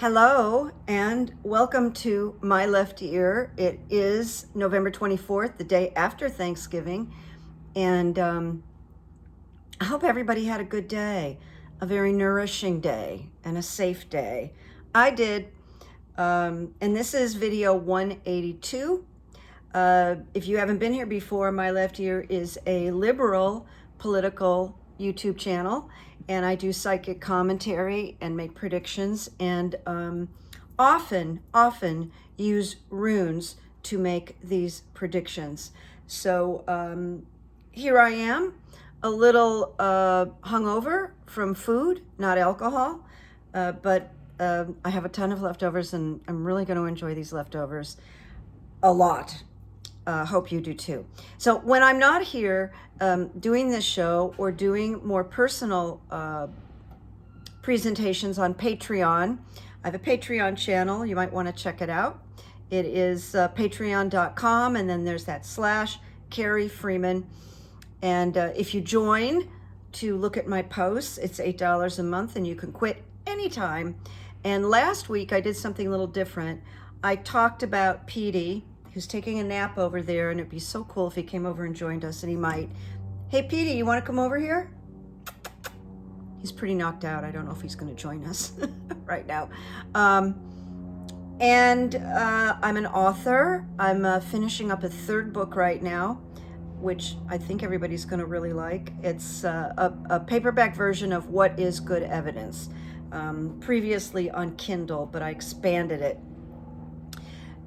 Hello and welcome to My Left Ear. It is November 24th, the day after Thanksgiving, and I hope everybody had a good day, a very nourishing day, and a safe day. I did, and this is video 182. If you haven't been here before, My Left Ear is a liberal political YouTube channel, and I do psychic commentary and make predictions, and often use runes to make these predictions. So here I am, a little hungover from food, not alcohol, but I have a ton of leftovers, and I'm really going to enjoy these leftovers a lot. Hope you do too. So when I'm not here doing this show or doing more personal presentations on Patreon, I have a Patreon channel. You might want to check it out. It is patreon.com, and then there's that /Carrie Freeman. And if you join to look at my posts, it's $8 a month, and you can quit anytime. And last week I did something a little different. I talked about Petey, who's taking a nap over there, and it'd be so cool if he came over and joined us, and he might. Hey, Petey, you want to come over here? He's pretty knocked out. I don't know if he's going to join us right now. And I'm an author. I'm finishing up a third book right now, which I think everybody's going to really like. It's a paperback version of What is Good Evidence, previously on Kindle, but I expanded it.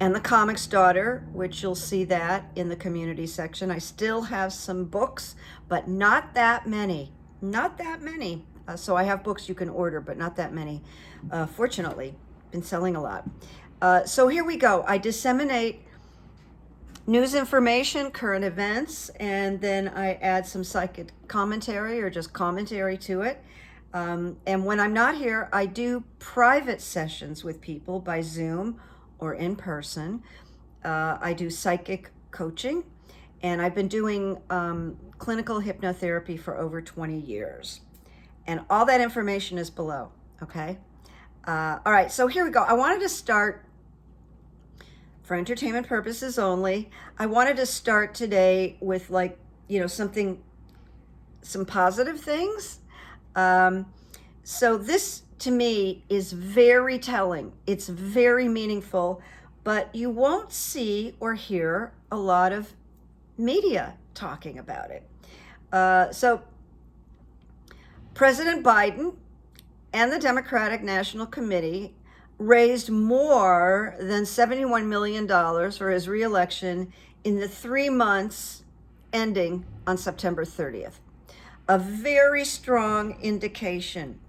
And The Comic's Daughter, which you'll see that in the community section. I still have some books, but not that many. Not that many. So I have books you can order, but not that many. Fortunately, been selling a lot. So here we go. I disseminate news information, current events, and then I add some psychic commentary or just commentary to it. And when I'm not here, I do private sessions with people by Zoom or in person. I do psychic coaching, and I've been doing clinical hypnotherapy for over 20 years. And all that information is below, okay? All right, so here we go. I wanted to start, for entertainment purposes only, I wanted to start today with some positive things. So this, to me, is very telling. It's very meaningful, but you won't see or hear a lot of media talking about it. So President Biden and the Democratic National Committee raised more than $71 million for his reelection in the 3 months ending on September 30th. A very strong indication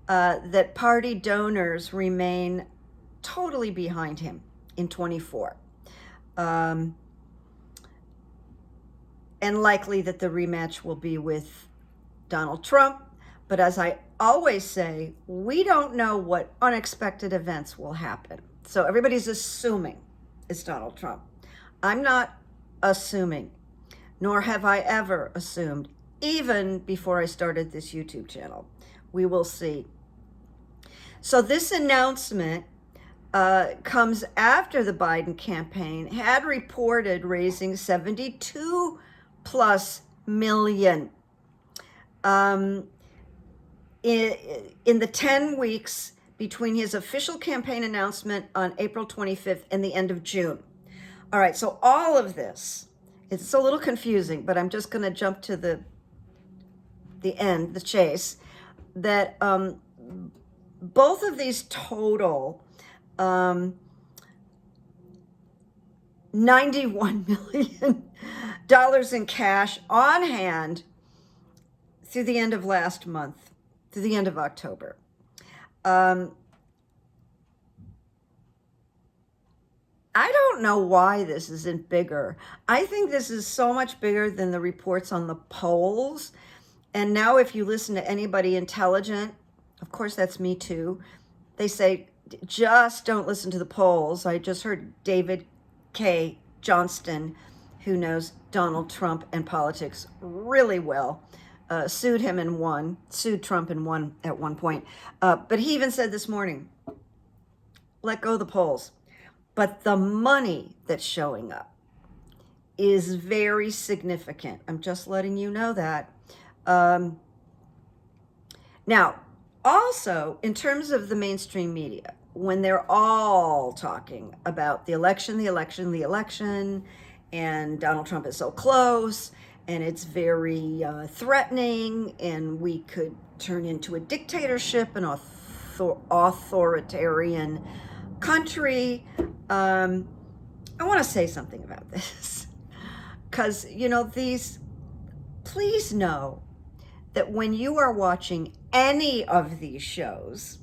that party donors remain totally behind him in 24. And likely that the rematch will be with Donald Trump. But as I always say, we don't know what unexpected events will happen. So everybody's assuming it's Donald Trump. I'm not assuming, nor have I ever assumed, even before I started this YouTube channel. We will see. So this announcement comes after the Biden campaign had reported raising 72 plus million in the 10 weeks between his official campaign announcement on April 25th and the end of June. All right, so all of this, it's a little confusing, but I'm just going to jump to the end, the chase, that both of these total $91 million in cash on hand through the end of last month, through the end of October. I don't know why this isn't bigger. I think this is so much bigger than the reports on the polls. And now if you listen to anybody intelligent, of course that's me too, they say, just don't listen to the polls. I just heard David K. Johnston, who knows Donald Trump and politics really well, sued Trump and won at one point. But he even said this morning, let go of the polls. But the money that's showing up is very significant. I'm just letting you know that. Now, also, in terms of the mainstream media, when they're all talking about the election, and Donald Trump is so close, and it's very threatening, and we could turn into a dictatorship, an authoritarian country, I want to say something about this. Because, please know that when you are watching any of these shows,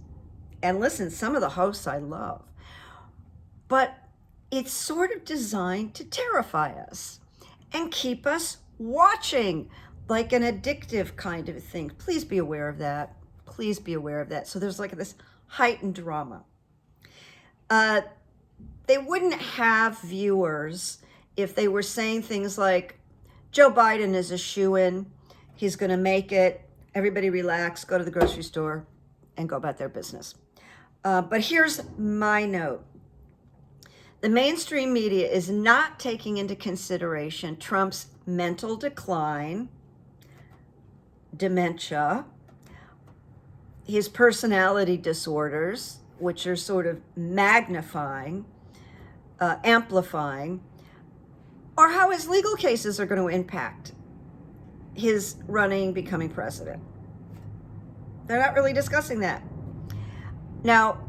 and listen, some of the hosts I love, but it's sort of designed to terrify us and keep us watching, like an addictive kind of thing. Please be aware of that. Please be aware of that. So there's like this heightened drama. They wouldn't have viewers if they were saying things like, Joe Biden is a shoo-in, he's going to make it, everybody relax, go to the grocery store, and go about their business. But here's my note. The mainstream media is not taking into consideration Trump's mental decline, dementia, his personality disorders, which are sort of magnifying, amplifying, or how his legal cases are going to impact his becoming president. They're not really discussing that. Now,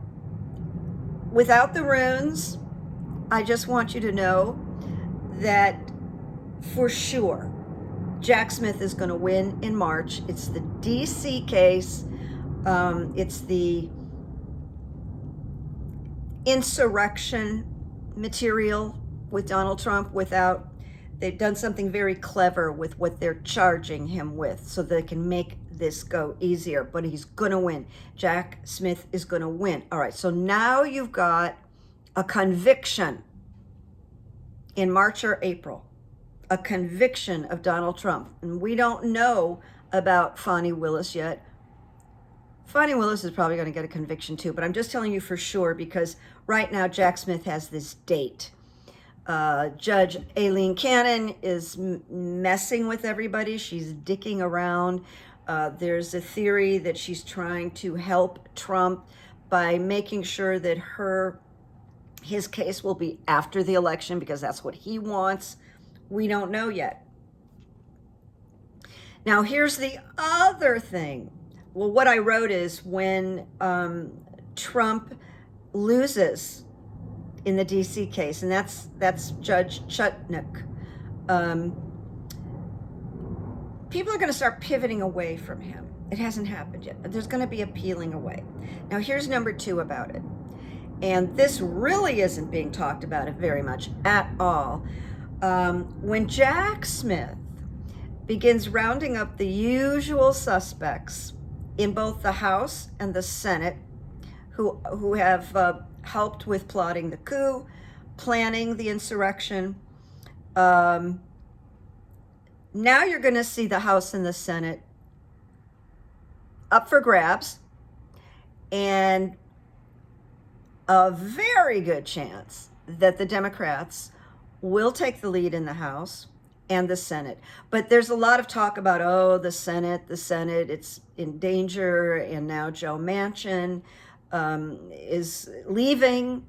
without the runes, I just want you to know that for sure, Jack Smith is going to win in March. It's the DC case. It's the insurrection material with Donald Trump they've done something very clever with what they're charging him with so they can make this go easier, but he's going to win. Jack Smith is going to win. All right, so now you've got a conviction in March or April, a conviction of Donald Trump. And we don't know about Fani Willis yet. Fani Willis is probably going to get a conviction too, but I'm just telling you for sure because right now Jack Smith has this date. Judge Aileen Cannon is messing with everybody. She's dicking around. There's a theory that she's trying to help Trump by making sure that his case will be after the election because that's what he wants. We don't know yet. Now, here's the other thing. Well, what I wrote is when Trump loses in the DC case, and that's Judge Chutnick, people are going to start pivoting away from him. It hasn't happened yet, but there's going to be a peeling away. Now, here's number 2 about it. And this really isn't being talked about very much at all. When Jack Smith begins rounding up the usual suspects in both the House and the Senate who have helped with plotting the coup, planning the insurrection, now you're going to see the House and the Senate up for grabs, and a very good chance that the Democrats will take the lead in the House and the Senate. But there's a lot of talk about, the Senate, it's in danger, and now Joe Manchin is leaving.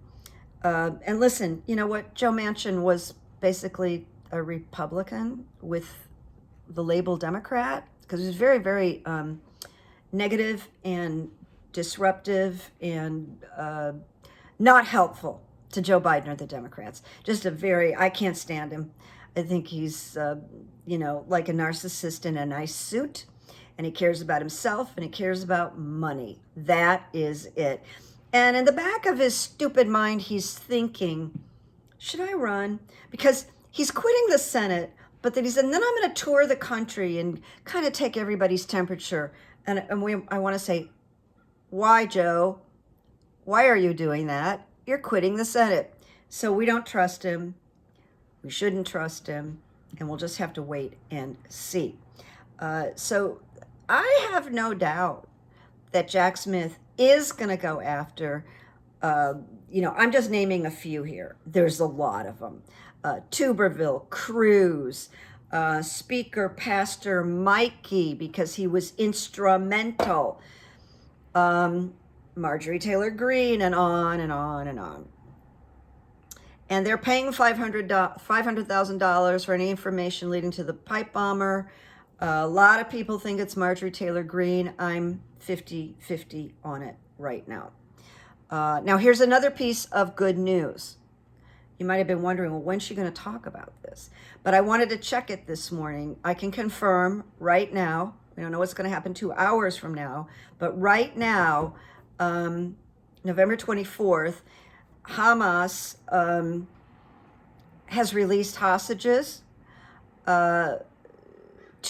And listen, you know what? Joe Manchin was basically a Republican with the label Democrat because he was very, very negative and disruptive and not helpful to Joe Biden or the Democrats. Just I can't stand him. I think he's, like a narcissist in a nice suit, and he cares about himself and he cares about money. That is it. And in the back of his stupid mind, he's thinking, should I run? Because he's quitting the Senate, but then he said, and then I'm going to tour the country and kind of take everybody's temperature. And I want to say, why, Joe? Why are you doing that? You're quitting the Senate. So we don't trust him. We shouldn't trust him. And we'll just have to wait and see. So I have no doubt that Jack Smith is going to go after I'm just naming a few here. There's a lot of them. Tuberville, Cruz, Speaker Pastor Mikey, because he was instrumental. Marjorie Taylor Greene, and on and on and on. And they're paying $500,000 for any information leading to the pipe bomber. A lot of people think it's Marjorie Taylor Greene. I'm 50-50 on it right now. Now, here's another piece of good news. You might have been wondering, well, when's she going to talk about this? But I wanted to check it this morning. I can confirm right now. We don't know what's going to happen 2 hours from now. But right now, November 24th, Hamas has released hostages to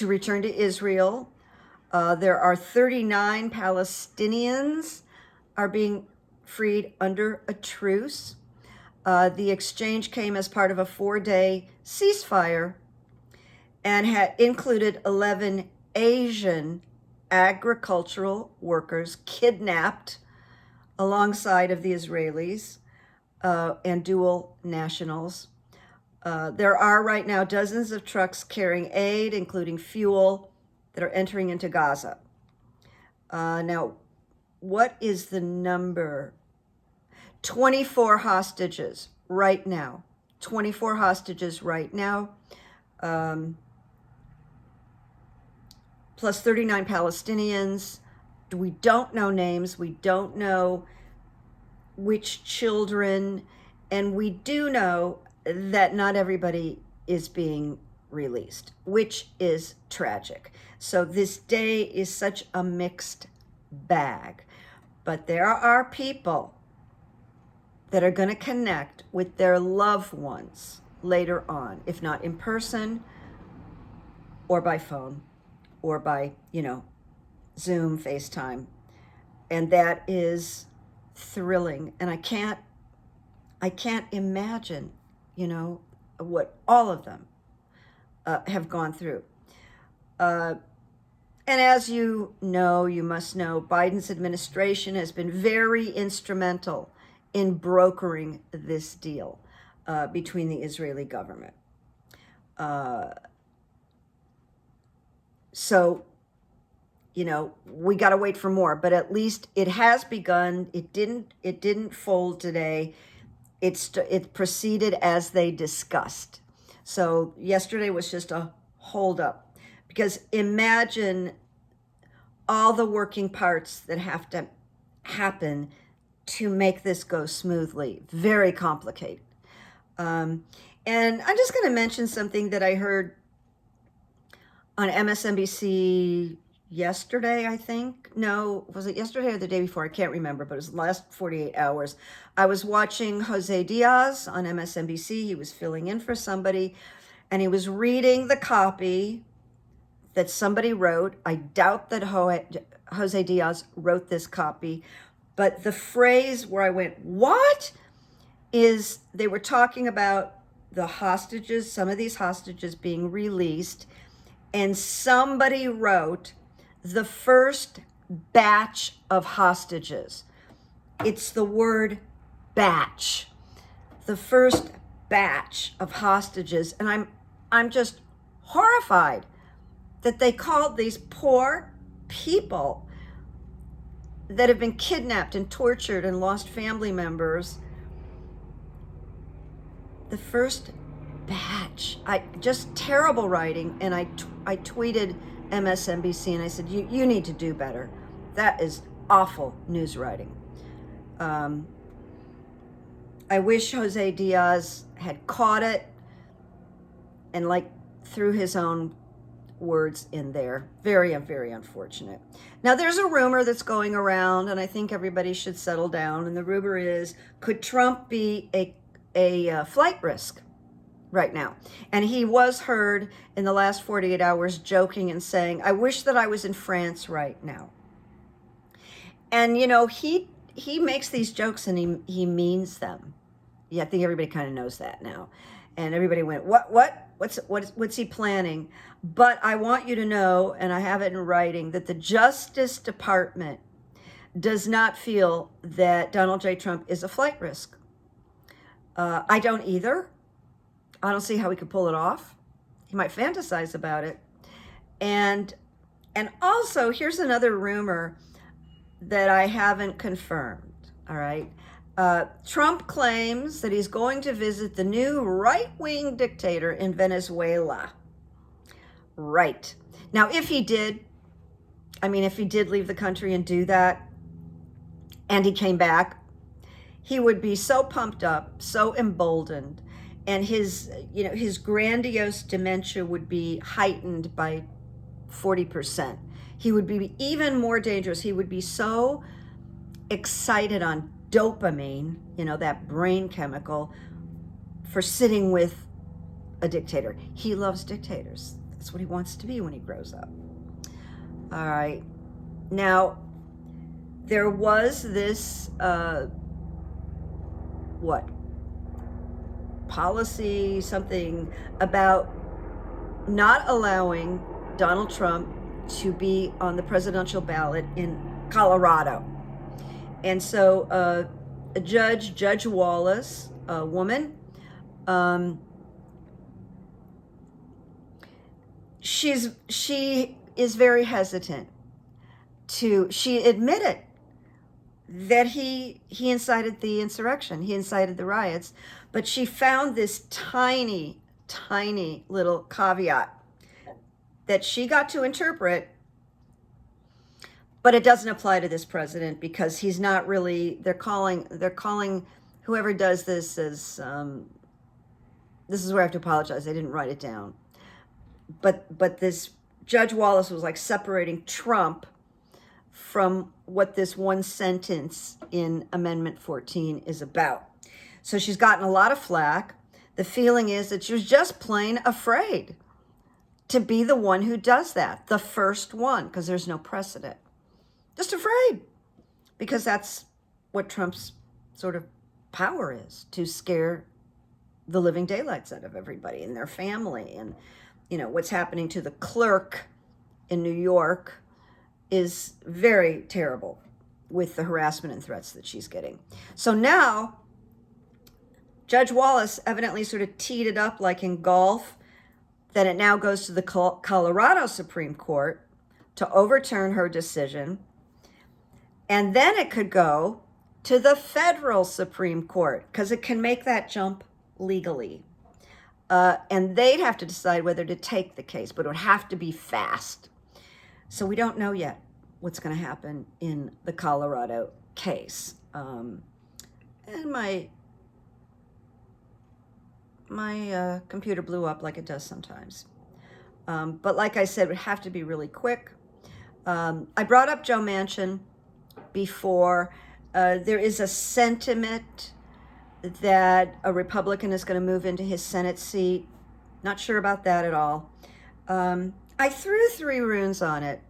return to Israel. There are 39 Palestinians are being freed under a truce. The exchange came as part of a 4-day ceasefire and had included 11 Asian agricultural workers kidnapped alongside of the Israelis and dual nationals. There are right now dozens of trucks carrying aid, including fuel, that are entering into Gaza. Now, what is the number? 24 hostages right now. 24 hostages right now. Plus 39 Palestinians. We don't know names. We don't know which children. And we do know that not everybody is being released, which is tragic. So this day is such a mixed bag. But there are people that are going to connect with their loved ones later on, if not in person or by phone or by, Zoom, FaceTime. And that is thrilling. And I can't imagine, what all of them have gone through. And as you must know, Biden's administration has been very instrumental in brokering this deal between the Israeli government. So, we got to wait for more, but at least it has begun. It didn't fold today. It proceeded as they discussed. So yesterday was just a holdup, because imagine all the working parts that have to happen to make this go smoothly. Very complicated. And I'm just going to mention something that I heard on MSNBC yesterday, I think. No, was it yesterday or the day before? I can't remember, but it was the last 48 hours. I was watching Jose Diaz on MSNBC. He was filling in for somebody, and he was reading the copy that somebody wrote. I doubt that Jose Diaz wrote this copy, but the phrase where I went, what? Is they were talking about the hostages, some of these hostages being released, and somebody wrote the first batch of hostages. It's the word batch. The first batch of hostages. And I'm just horrified that they called these poor people that have been kidnapped and tortured and lost family members the first batch. Just terrible writing. And I tweeted MSNBC and I said, you need to do better. That is awful news writing. I wish Jose Diaz had caught it and threw his own words in there. Very, very unfortunate. Now there's a rumor that's going around, and I think everybody should settle down. And the rumor is, could Trump be a flight risk right now? And he was heard in the last 48 hours joking and saying, I wish that I was in France right now. And he makes these jokes and he means them. Yeah, I think everybody kind of knows that now. And everybody went, what's he planning? But I want you to know, and I have it in writing, that the Justice Department does not feel that Donald J. Trump is a flight risk. I don't either. I don't see how he could pull it off. He might fantasize about it. And also, here's another rumor that I haven't confirmed, all right? Trump claims that he's going to visit the new right-wing dictator in Venezuela. Right. Now, if he did leave the country and do that, and he came back, he would be so pumped up, so emboldened, and his grandiose dementia would be heightened by 40%. He would be even more dangerous. He would be so excited on dopamine, that brain chemical, for sitting with a dictator. He loves dictators. That's what he wants to be when he grows up. All right. Now, there was this, policy, something about not allowing Donald Trump to be on the presidential ballot in Colorado. And so Judge Wallace, a woman, she is very hesitant she admitted that he incited the insurrection, he incited the riots, but she found this tiny little caveat that she got to interpret, but it doesn't apply to this president because he's not really, they're calling whoever does this as, this is where I have to apologize, I didn't write it down. But this Judge Wallace was like separating Trump from what this one sentence in Amendment 14 is about. So she's gotten a lot of flack. The feeling is that she was just plain afraid to be the one who does that, the first one, because there's no precedent. Just afraid, because that's what Trump's sort of power is, to scare the living daylights out of everybody and their family. And, what's happening to the clerk in New York is very terrible with the harassment and threats that she's getting. So now, Judge Wallace evidently sort of teed it up like in golf, that it now goes to the Colorado Supreme Court to overturn her decision. And then it could go to the federal Supreme Court because it can make that jump legally. And they'd have to decide whether to take the case, but it would have to be fast. So we don't know yet what's going to happen in the Colorado case. And my computer blew up like it does sometimes. But like I said, it would have to be really quick. I brought up Joe Manchin before. There is a sentiment that a Republican is going to move into his Senate seat. Not sure about that at all. I threw 3 runes on it,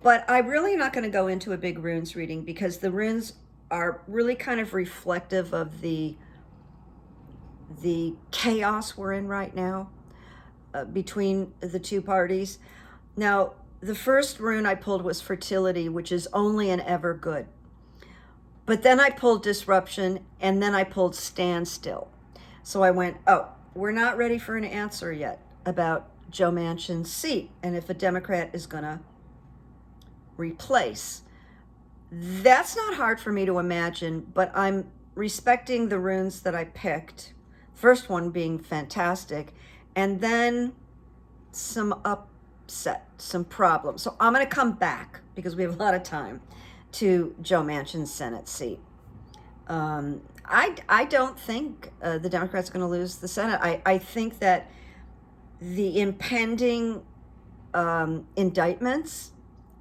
but I'm really not going to go into a big runes reading because the runes are really kind of reflective of the chaos we're in right now between the two parties. Now, the first rune I pulled was fertility, which is only and ever good. But then I pulled disruption, and then I pulled standstill. So I went, we're not ready for an answer yet about Joe Manchin's seat and if a Democrat is going to replace. That's not hard for me to imagine, but I'm respecting the runes that I picked. First one being fantastic, and then some upset, some problems. So I'm going to come back, because we have a lot of time, to Joe Manchin's Senate seat. I don't think the Democrats are going to lose the Senate. I think that the impending indictments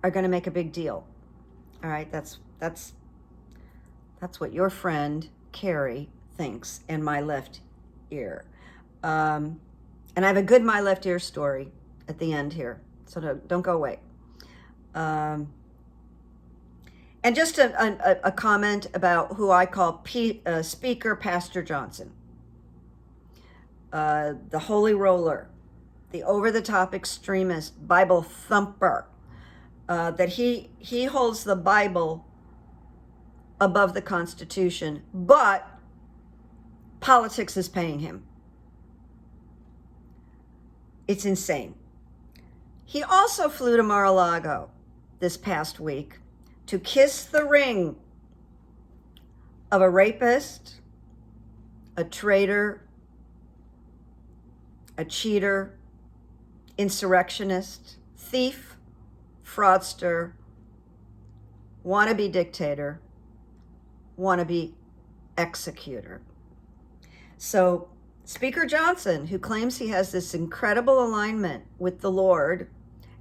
are going to make a big deal. All right, that's what your friend Carrie thinks in my left ear. And I have a good my left ear story at the end here, so don't go away. And just a comment about who I call Speaker Pastor Johnson, the holy roller, the over-the-top extremist, Bible thumper, that he holds the Bible above the Constitution, but politics is paying him. It's insane. He also flew to Mar-a-Lago this past week to kiss the ring of a rapist, a traitor, a cheater, insurrectionist, thief, fraudster, wannabe dictator, wannabe executor. So Speaker Johnson, who claims he has this incredible alignment with the Lord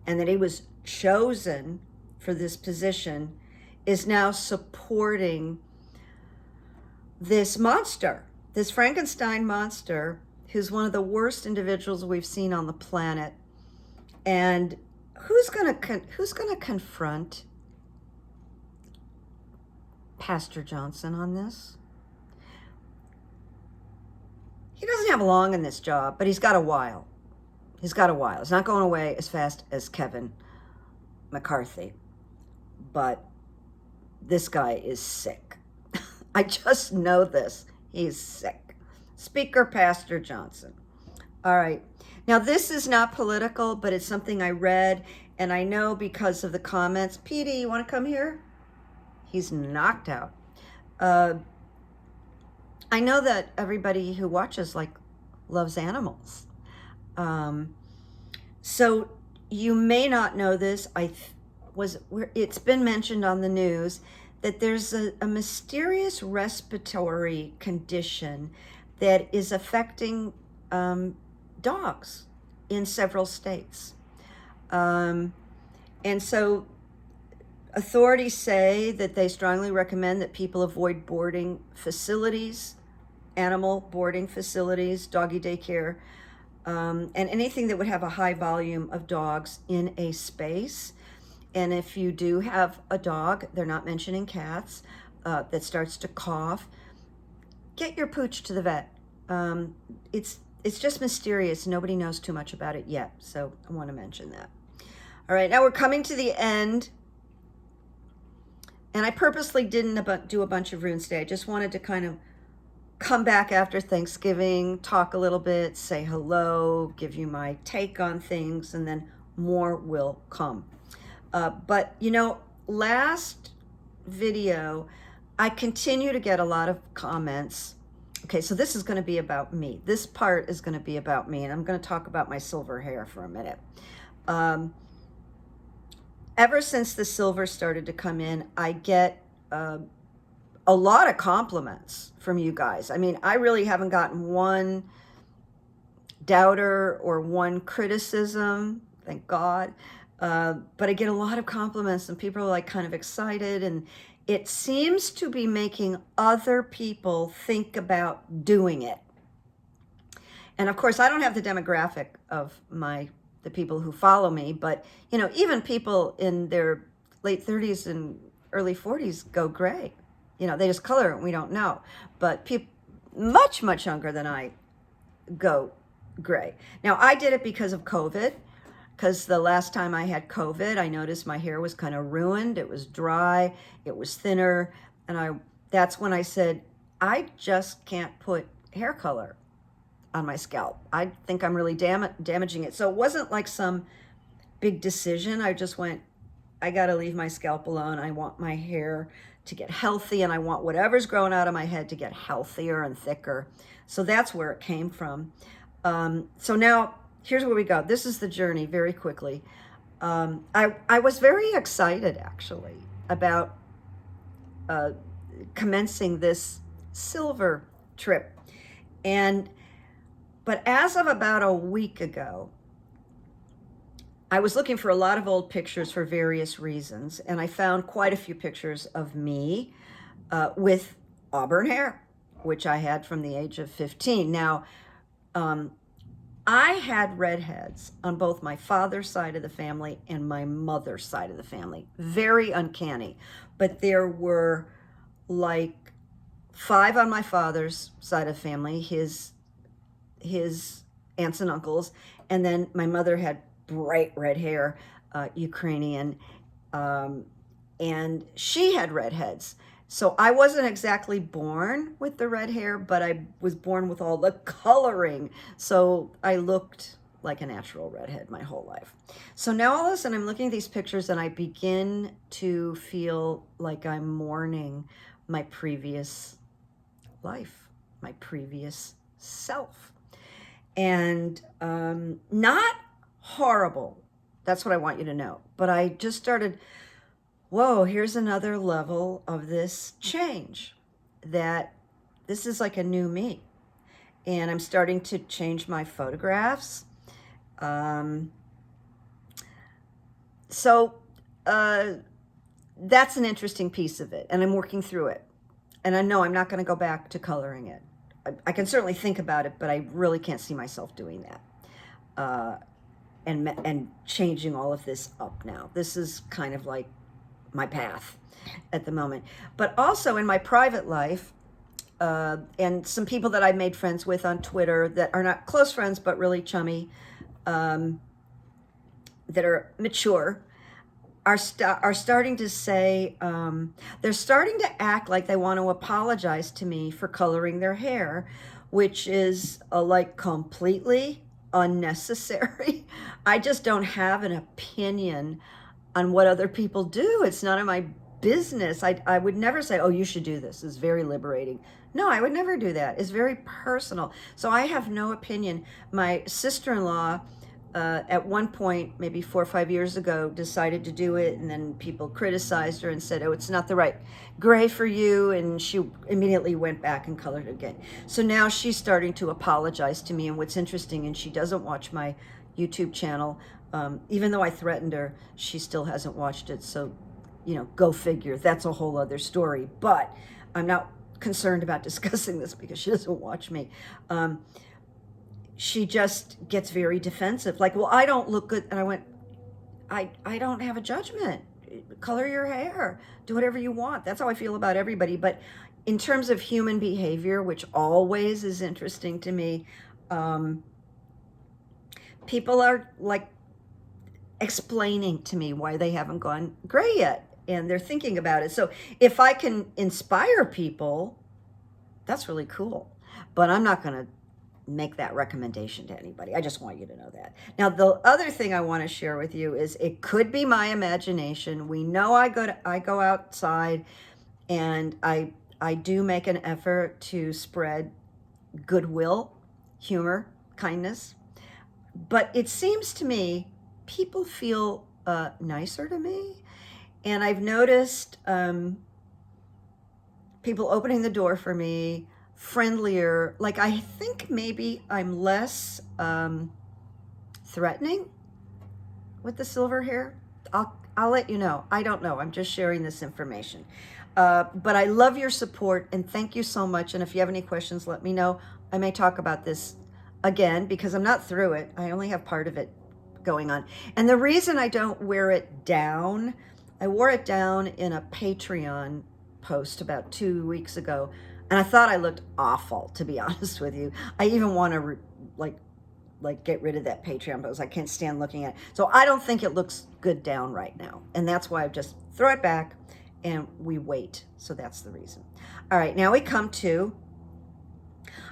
and that he was chosen for this position, is now supporting this monster, this Frankenstein monster, who's one of the worst individuals we've seen on the planet. And who's gonna confront Pastor Johnson on this? He doesn't have long in this job, but he's got a while. He's got a while. It's not going away as fast as Kevin McCarthy. But this guy is sick. I just know this. He's sick. Speaker Pastor Johnson. All right. Now, this is not political, but it's something I read, and I know because of the comments. Petey, you want to come here? He's knocked out. I know that everybody who watches loves animals. So you may not know this. It's been mentioned on the news that there's a mysterious respiratory condition that is affecting dogs in several states. And so authorities say that they strongly recommend that people avoid boarding facilities, animal boarding facilities, doggy daycare, and anything that would have a high volume of dogs in a space. And if you do have a dog, they're not mentioning cats, that starts to cough, get your pooch to the vet. It's just mysterious. Nobody knows too much about it yet, so I want to mention that. All right, now we're coming to the end. And I purposely didn't do a bunch of runes today. I just wanted to kind of come back after Thanksgiving, talk a little bit, say hello, give you my take on things, and then more will come. But, last video, I continue to get a lot of comments. Okay, so this is going to be about me. This part is going to be about me, and I'm going to talk about my silver hair for a minute. Ever since the silver started to come in, I get a lot of compliments from you guys. I mean, I really haven't gotten one doubter or one criticism, thank God. But I get a lot of compliments, and people are kind of excited, and it seems to be making other people think about doing it. And of course, I don't have the demographic of the people who follow me, but even people in their late 30s and early 40s go gray. They just color it and we don't know. But people much, much younger than I go gray. Now, I did it because of COVID, because the last time I had COVID, I noticed my hair was kind of ruined. It was dry, it was thinner, and that's when I said, I just can't put hair color on my scalp. I think I'm really damaging it. So it wasn't like some big decision. I just went, I got to leave my scalp alone. I want my hair to get healthy, and I want whatever's growing out of my head to get healthier and thicker. So that's where it came from. So now here's where we go. This is the journey very quickly. I was very excited actually about commencing this silver trip. But as of about a week ago, I was looking for a lot of old pictures for various reasons, and I found quite a few pictures of me with auburn hair, which I had from the age of 15. Now, I had redheads on both my father's side of the family and my mother's side of the family. Very uncanny. But there were 5 on my father's side of the family, his aunts and uncles, and then my mother had bright red hair, Ukrainian, and she had redheads. So I wasn't exactly born with the red hair, but I was born with all the coloring. So I looked like a natural redhead my whole life. So now all of a sudden I'm looking at these pictures and I begin to feel like I'm mourning my previous life, my previous self. And not horrible. That's what I want you to know. But I just started, whoa, here's another level of this change, that this is like a new me. And I'm starting to change my photographs. So that's an interesting piece of it. And I'm working through it. And I know I'm not going to go back to coloring it. I can certainly think about it, but I really can't see myself doing that. And changing all of this up now. This is kind of like my path at the moment. But also in my private life, and some people that I've made friends with on Twitter that are not close friends, but really chummy, that are mature, are starting to say, they're starting to act like they want to apologize to me for coloring their hair, which is like completely unnecessary. I just don't have an opinion on what other people do. It's none of my business. I would never say, oh, you should do this. It's very liberating. No, I would never do that. It's very personal. So I have no opinion. My sister-in-law, at one point, maybe 4 or 5 years ago, decided to do it, and then people criticized her and said, oh, it's not the right gray for you, and she immediately went back and colored it again. So now she's starting to apologize to me, and what's interesting, and she doesn't watch my YouTube channel, even though I threatened her, she still hasn't watched it, so, you know, go figure. That's a whole other story, but I'm not concerned about discussing this because she doesn't watch me. She just gets very defensive. Like, well, I don't look good. And I went, I don't have a judgment. Color your hair. Do whatever you want. That's how I feel about everybody. But in terms of human behavior, which always is interesting to me, people are like explaining to me why they haven't gone gray yet. And they're thinking about it. So if I can inspire people, that's really cool. But I'm not going to make that recommendation to anybody. I just want you to know that. Now, the other thing I want to share with you is it could be my imagination. We know I go outside, and I do make an effort to spread goodwill, humor, kindness. But it seems to me people feel nicer to me. And I've noticed people opening the door for me, friendlier. Like, I think maybe I'm less threatening with the silver hair. I'll let you know. I don't know. I'm just sharing this information. But I love your support, and thank you so much. And if you have any questions, let me know. I may talk about this again because I'm not through it. I only have part of it going on. And the reason I don't wear it down, I wore it down in a Patreon post about 2 weeks ago, and I thought I looked awful, to be honest with you. I even want to like get rid of that Patreon post. I can't stand looking at it. So I don't think it looks good down right now. And that's why I just throw it back and we wait. So that's the reason. All right, now we come to,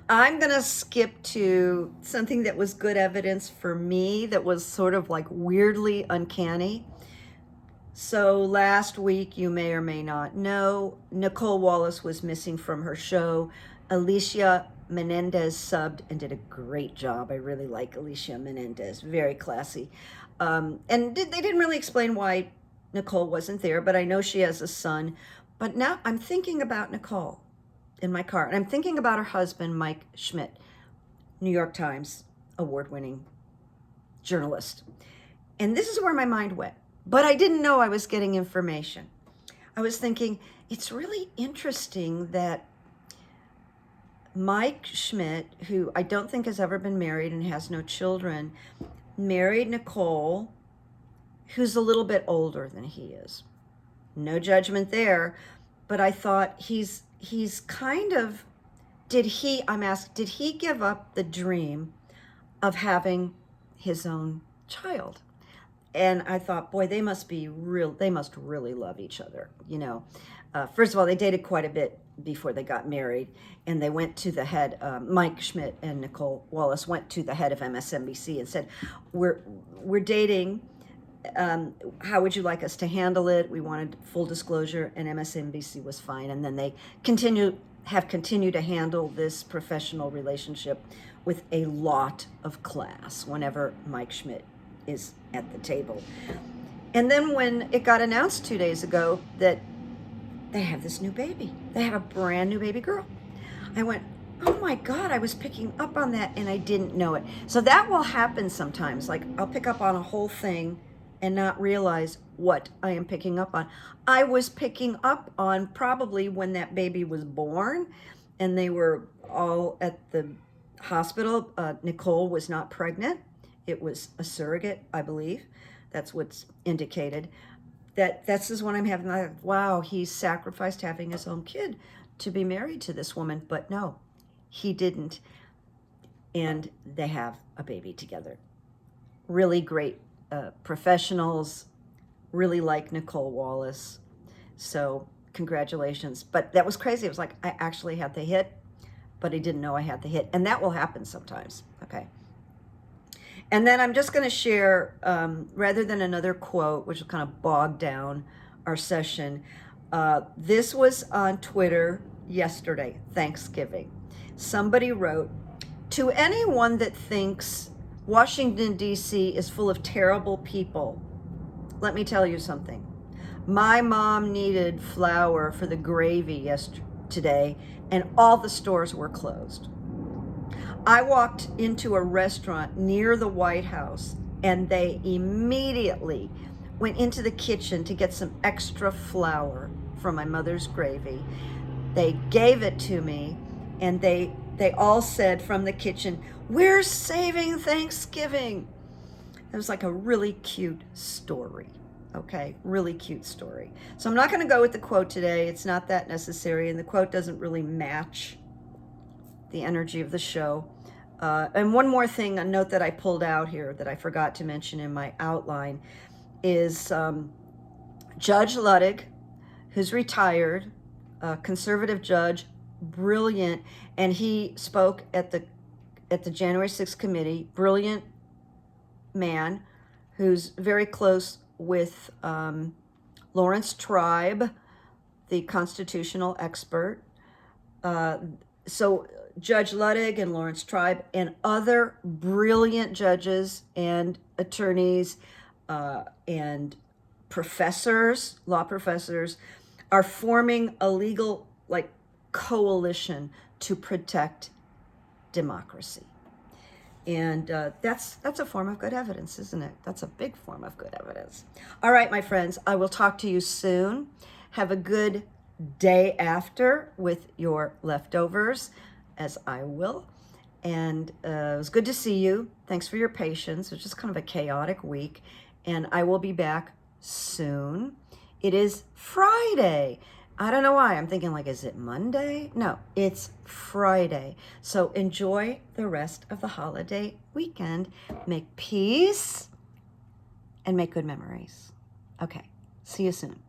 I'm going to skip to something that was good evidence for me that was sort of like weirdly uncanny. So last week, you may or may not know, Nicole Wallace was missing from her show. Alicia Menendez subbed and did a great job. I really like Alicia Menendez, very classy. And they didn't really explain why Nicole wasn't there, but I know she has a son. But now I'm thinking about Nicole in my car, and I'm thinking about her husband, Mike Schmidt, New York Times award-winning journalist. And this is where my mind went. But I didn't know I was getting information. I was thinking, it's really interesting that Mike Schmidt, who I don't think has ever been married and has no children, married Nicole, who's a little bit older than he is. No judgment there, but I thought he's kind of, did he give up the dream of having his own child? And I thought, boy, they must really love each other, you know. First of all, they dated quite a bit before they got married, and they went to the head, Mike Schmidt and Nicole Wallace went to the head of MSNBC and said, we're dating, how would you like us to handle it? We wanted full disclosure, and MSNBC was fine. And then they have continued to handle this professional relationship with a lot of class whenever Mike Schmidt is at the table. And then when it got announced 2 days ago that they have this new baby, they have a brand new baby girl, I went, oh my God, I was picking up on that and I didn't know it. So that will happen sometimes. Like I'll pick up on a whole thing and not realize what I am picking up on. I was picking up on probably when that baby was born and they were all at the hospital. Nicole was not pregnant. It was a surrogate, I believe. That's what's indicated. This is when I'm having like, wow, he sacrificed having his own kid to be married to this woman. But no, he didn't. And they have a baby together. Really great professionals, really like Nicole Wallace. So congratulations. But that was crazy. It was like, I actually had the hit, but I didn't know I had the hit. And that will happen sometimes. Okay. And then I'm just going to share, rather than another quote, which will kind of bog down our session, this was on Twitter yesterday, Thanksgiving. Somebody wrote, to anyone that thinks Washington, D.C. is full of terrible people, let me tell you something. My mom needed flour for the gravy today, and all the stores were closed. I walked into a restaurant near the White House, and they immediately went into the kitchen to get some extra flour for my mother's gravy. They gave it to me, and they all said from the kitchen, we're saving Thanksgiving. It was like a really cute story. Okay, really cute story. So I'm not going to go with the quote today. It's not that necessary, and the quote doesn't really match the energy of the show. And one more thing, a note that I pulled out here that I forgot to mention in my outline is Judge Ludwig, who's retired, conservative judge, brilliant, and he spoke at the January 6th committee. Brilliant man who's very close with Lawrence Tribe, the constitutional expert. So Judge Ludwig and Lawrence Tribe and other brilliant judges and attorneys and professors, law professors, are forming a legal coalition to protect democracy. And that's a form of good evidence, isn't it? That's a big form of good evidence. All right, my friends, I will talk to you soon. Have a good day after with your leftovers, as I will. And it was good to see you. Thanks for your patience. It was just kind of a chaotic week. And I will be back soon. It is Friday. I don't know why. I'm thinking is it Monday? No, it's Friday. So enjoy the rest of the holiday weekend. Make peace and make good memories. Okay, see you soon.